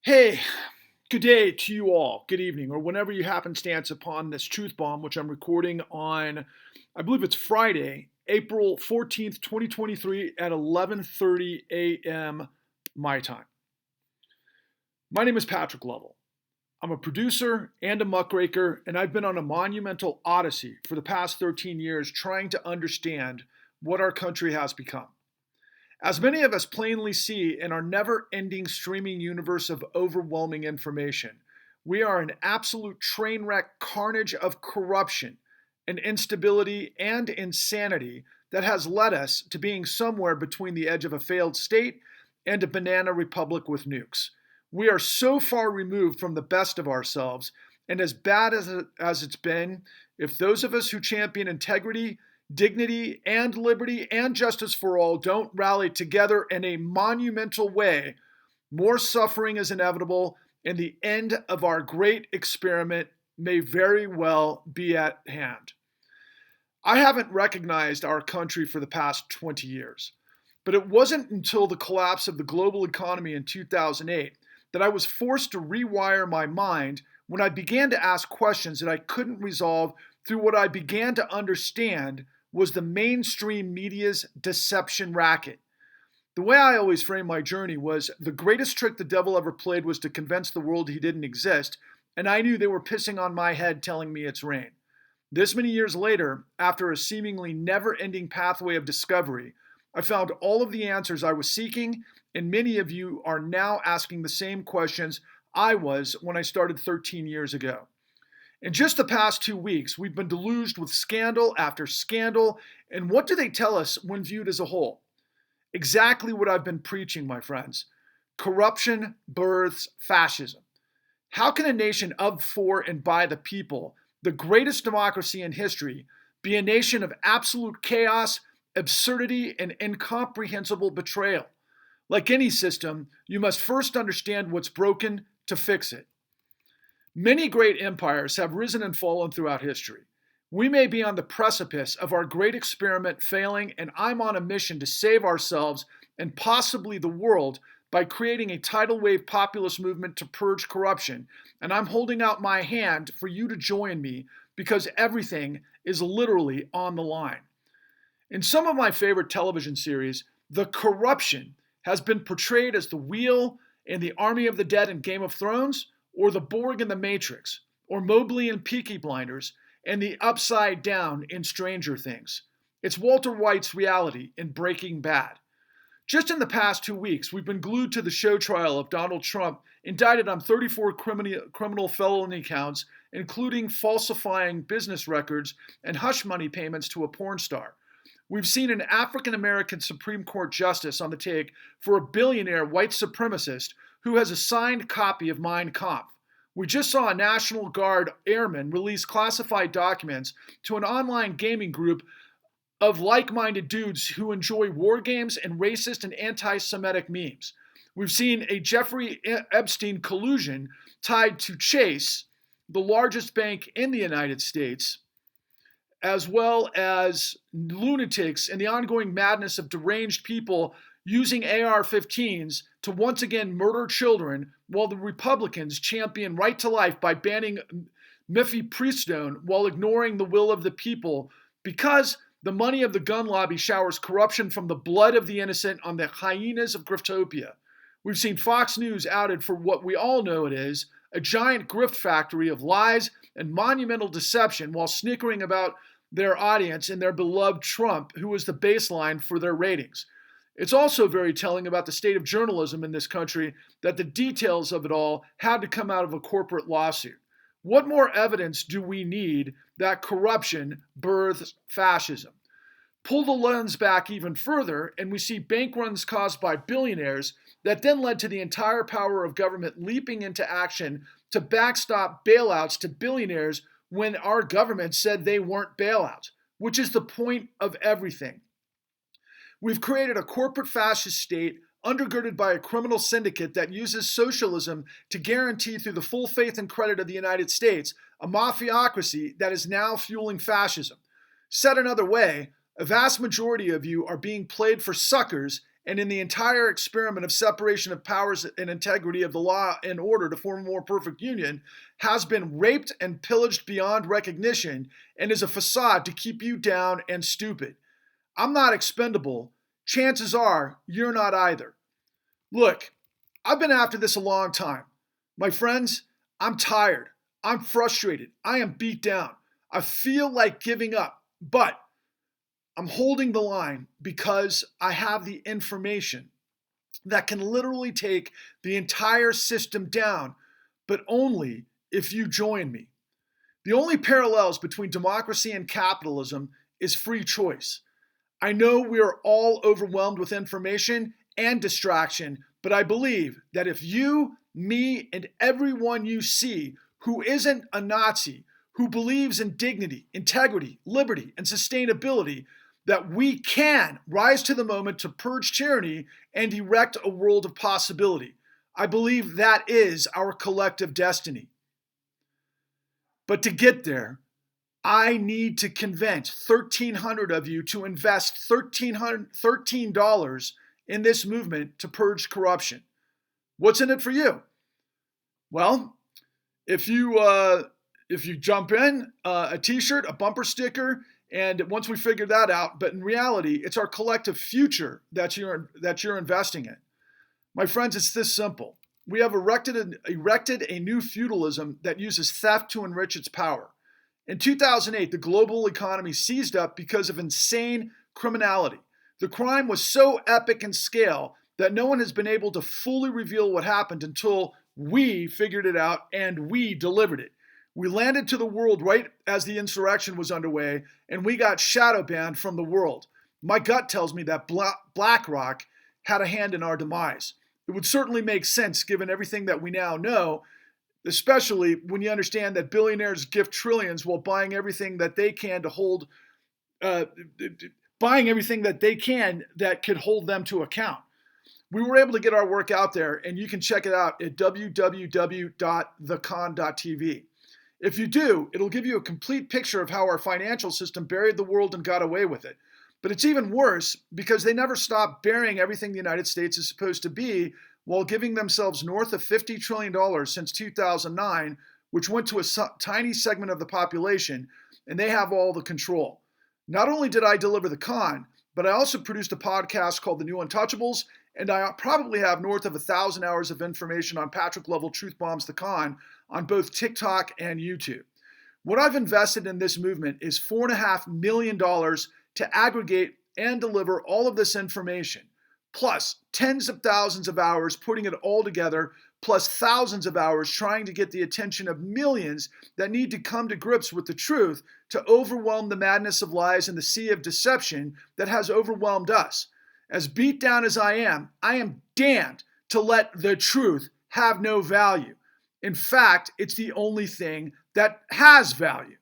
Hey, good day to you all. Good evening, or whenever you happenstance upon this truth bomb, which I'm recording on, I believe it's Friday, April 14th, 2023 at 11:30 a.m. my time. My name is Patrick Lovell. I'm a producer and a muckraker, and I've been on a monumental odyssey for the past 13 years trying to understand what our country has become. As many of us plainly see in our never ending streaming universe of overwhelming information, we are an absolute train wreck carnage of corruption and instability and insanity that has led us to being somewhere between the edge of a failed state and a banana republic with nukes. We are so far removed from the best of ourselves, and as bad as it's been, if those of us who champion integrity, dignity, and liberty and justice for all don't rally together in a monumental way, more suffering is inevitable, and the end of our great experiment may very well be at hand. I haven't recognized our country for the past 20 years, but it wasn't until the collapse of the global economy in 2008 that I was forced to rewire my mind when I began to ask questions that I couldn't resolve through what I began to understand was the mainstream media's deception racket. The way I always framed my journey was the greatest trick the devil ever played was to convince the world he didn't exist, and I knew they were pissing on my head telling me it's rain. This many years later, after a seemingly never ending pathway of discovery, I found all of the answers I was seeking, and many of you are now asking the same questions I was when I started 13 years ago. In just the past 2 weeks, we've been deluged with scandal after scandal, and what do they tell us when viewed as a whole? Exactly what I've been preaching, my friends. Corruption births fascism. How can a nation of, for, and by the people, the greatest democracy in history, be a nation of absolute chaos, absurdity, and incomprehensible betrayal? Like any system, you must first understand what's broken to fix it. Many great empires have risen and fallen throughout history. We may be on the precipice of our great experiment failing, and I'm on a mission to save ourselves and possibly the world by creating a tidal wave populist movement to purge corruption. And I'm holding out my hand for you to join me because everything is literally on the line. In some of my favorite television series, the corruption has been portrayed as the wheel in the Army of the Dead in Game of Thrones, or the Borg in The Matrix, or Mobley in Peaky Blinders, and the Upside Down in Stranger Things. It's Walter White's reality in Breaking Bad. Just in the past 2 weeks, we've been glued to the show trial of Donald Trump, indicted on 34 criminal felony counts, including falsifying business records and hush money payments to a porn star. We've seen an African American Supreme Court justice on the take for a billionaire white supremacist who has a signed copy of Mein Kampf. We just saw a National Guard airman release classified documents to an online gaming group of like-minded dudes who enjoy war games and racist and anti-Semitic memes. We've seen a Jeffrey Epstein collusion tied to Chase, the largest bank in the United States, as well as lunatics and the ongoing madness of deranged people using AR-15s to once again murder children, while the Republicans champion right to life by banning mifepristone while ignoring the will of the people, because the money of the gun lobby showers corruption from the blood of the innocent on the hyenas of Griftopia. We've seen Fox News outed for what we all know it is, a giant grift factory of lies and monumental deception, while snickering about their audience and their beloved Trump, who was the baseline for their ratings. It's also very telling about the state of journalism in this country that the details of it all had to come out of a corporate lawsuit. What more evidence do we need that corruption births fascism? Pull the lens back even further, and we see bank runs caused by billionaires that then led to the entire power of government leaping into action to backstop bailouts to billionaires when our government said they weren't bailouts, which is the point of everything. We've created a corporate fascist state undergirded by a criminal syndicate that uses socialism to guarantee, through the full faith and credit of the United States, a mafiocracy that is now fueling fascism. Said another way, a vast majority of you are being played for suckers and in the entire experiment of separation of powers and integrity of the law and order to form a more perfect union, has been raped and pillaged beyond recognition and is a facade to keep you down and stupid. I'm not expendable. Chances are you're not either. Look, I've been after this a long time. My friends, I'm tired. I'm frustrated. I am beat down. I feel like giving up, but I'm holding the line because I have the information that can literally take the entire system down, but only if you join me. The only parallels between democracy and capitalism is free choice. I know we are all overwhelmed with information and distraction, but I believe that if you, me, and everyone you see who isn't a Nazi, who believes in dignity, integrity, liberty, and sustainability, that we can rise to the moment to purge tyranny and erect a world of possibility. I believe that is our collective destiny. But to get there, I need to convince 1,300 of you to invest $13 in this movement to purge corruption. What's in it for you? Well, if you jump in, a t-shirt, a bumper sticker, and once we figure that out, but in reality, it's our collective future that you're investing in. My friends, it's this simple. We have erected a new feudalism that uses theft to enrich its power. In 2008, the global economy seized up because of insane criminality. The crime was so epic in scale that no one has been able to fully reveal what happened until we figured it out and we delivered it. We landed to the world right as the insurrection was underway, and we got shadow banned from the world. My gut tells me that BlackRock had a hand in our demise. It would certainly make sense given everything that we now know, especially when you understand that billionaires gift trillions while buying everything that they can that could hold them to account. We were able to get our work out there, and you can check it out at www.thecon.tv. If you do, it'll give you a complete picture of how our financial system buried the world and got away with it. But it's even worse because they never stopped burying everything the United States is supposed to be while giving themselves north of $50 trillion since 2009, which went to a tiny segment of the population, and they have all the control. Not only did I deliver the con, but I also produced a podcast called The New Untouchables, and I probably have north of 1,000 hours of information on Patrick Level Truth Bombs the Con on both TikTok and YouTube. What I've invested in this movement is $4.5 million to aggregate and deliver all of this information, plus tens of thousands of hours putting it all together, plus thousands of hours trying to get the attention of millions that need to come to grips with the truth to overwhelm the madness of lies and the sea of deception that has overwhelmed us. As beat down as I am damned to let the truth have no value. In fact, it's the only thing that has value.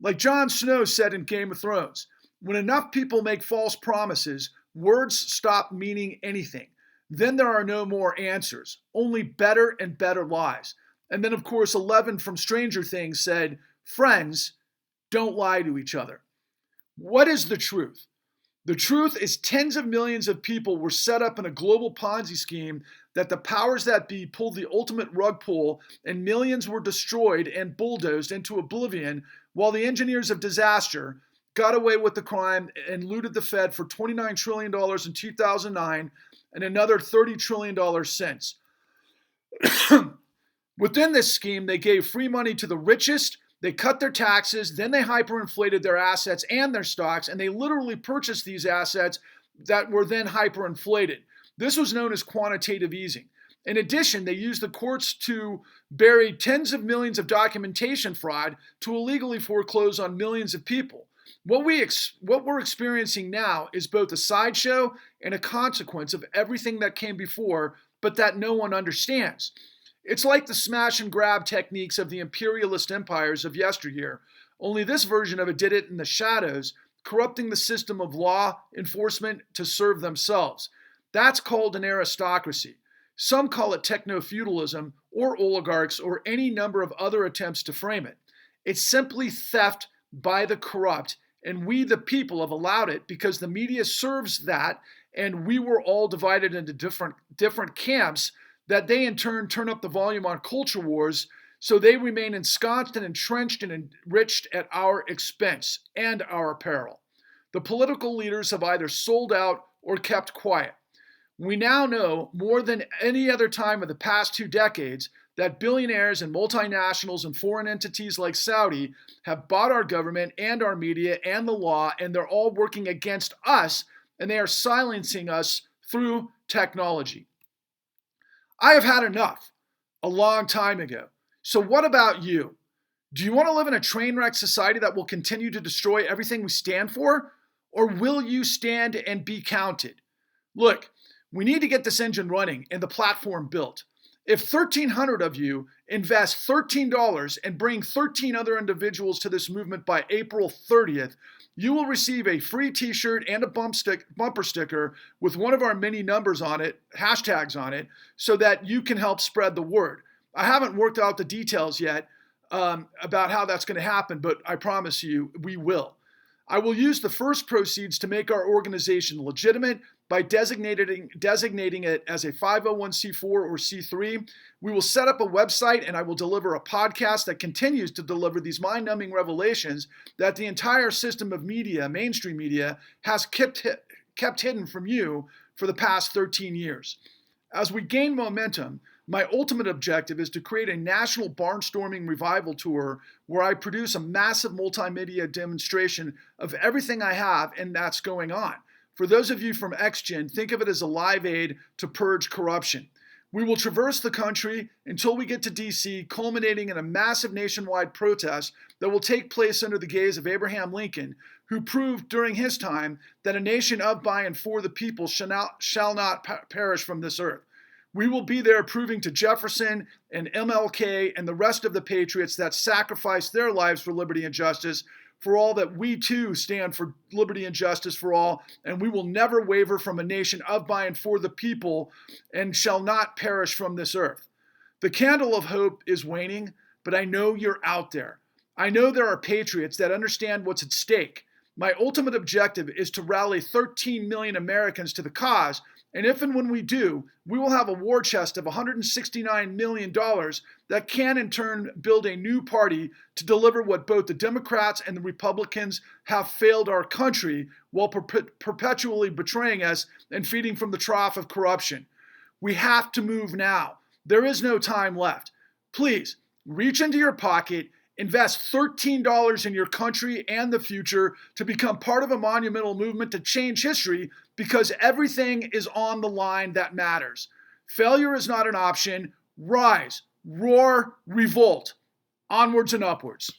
Like Jon Snow said in Game of Thrones, when enough people make false promises, words stop meaning anything. Then there are no more answers, only better and better lies. And then, of course, 11 from Stranger Things said, friends, don't lie to each other. What is the truth? The truth is tens of millions of people were set up in a global Ponzi scheme that the powers that be pulled the ultimate rug pull, and millions were destroyed and bulldozed into oblivion while the engineers of disaster got away with the crime and looted the Fed for $29 trillion in 2009 and another $30 trillion since. Within this scheme, they gave free money to the richest, they cut their taxes, then they hyperinflated their assets and their stocks, and they literally purchased these assets that were then hyperinflated. This was known as quantitative easing. In addition, they used the courts to bury tens of millions of documentation fraud to illegally foreclose on millions of people. What we're experiencing now is both a sideshow and a consequence of everything that came before, but that no one understands. It's like the smash and grab techniques of the imperialist empires of yesteryear, only this version of it did it in the shadows, corrupting the system of law enforcement to serve themselves. That's called an aristocracy. Some call it techno-feudalism or oligarchs or any number of other attempts to frame it. It's simply theft by the corrupt, and we the people have allowed it because the media serves that, and we were all divided into different camps that they in turn turn up the volume on culture wars, so they remain ensconced and entrenched and enriched at our expense and our peril. The political leaders have either sold out or kept quiet. We now know more than any other time of the past 2 decades that billionaires and multinationals and foreign entities like Saudi have bought our government and our media and the law, and they're all working against us, and they are silencing us through technology. I have had enough a long time ago. So what about you? Do you want to live in a train wreck society that will continue to destroy everything we stand for? Or will you stand and be counted? Look, we need to get this engine running and the platform built. If 1,300 of you invest $13 and bring 13 other individuals to this movement by April 30th, you will receive a free t-shirt and a bumper sticker with one of our many numbers on it, hashtags on it, so that you can help spread the word. I haven't worked out the details yet about how that's going to happen, but I promise you we will. I will use the first proceeds to make our organization legitimate by designating it as a 501c4 or C3. We will set up a website, and I will deliver a podcast that continues to deliver these mind-numbing revelations that the entire system of media, mainstream media, has kept hidden from you for the past 13 years. As we gain momentum, my ultimate objective is to create a national barnstorming revival tour where I produce a massive multimedia demonstration of everything I have and that's going on. For those of you from XGen, think of it as a live aid to purge corruption. We will traverse the country until we get to DC, culminating in a massive nationwide protest that will take place under the gaze of Abraham Lincoln, who proved during his time that a nation of, by, and for the people shall not perish from this earth. We will be there proving to Jefferson and MLK and the rest of the patriots that sacrificed their lives for liberty and justice for all that we too stand for liberty and justice for all, and we will never waver from a nation of, by, and for the people and shall not perish from this earth. The candle of hope is waning, but I know you're out there. I know there are patriots that understand what's at stake. My ultimate objective is to rally 13 million Americans to the cause, and if and when we do, we will have a war chest of $169 million that can in turn build a new party to deliver what both the Democrats and the Republicans have failed our country while perpetually betraying us and feeding from the trough of corruption. We have to move now. There is no time left. Please, reach into your pocket, invest $13 in your country and the future to become part of a monumental movement to change history, because everything is on the line that matters. Failure is not an option. Rise, roar, revolt. Onwards and upwards.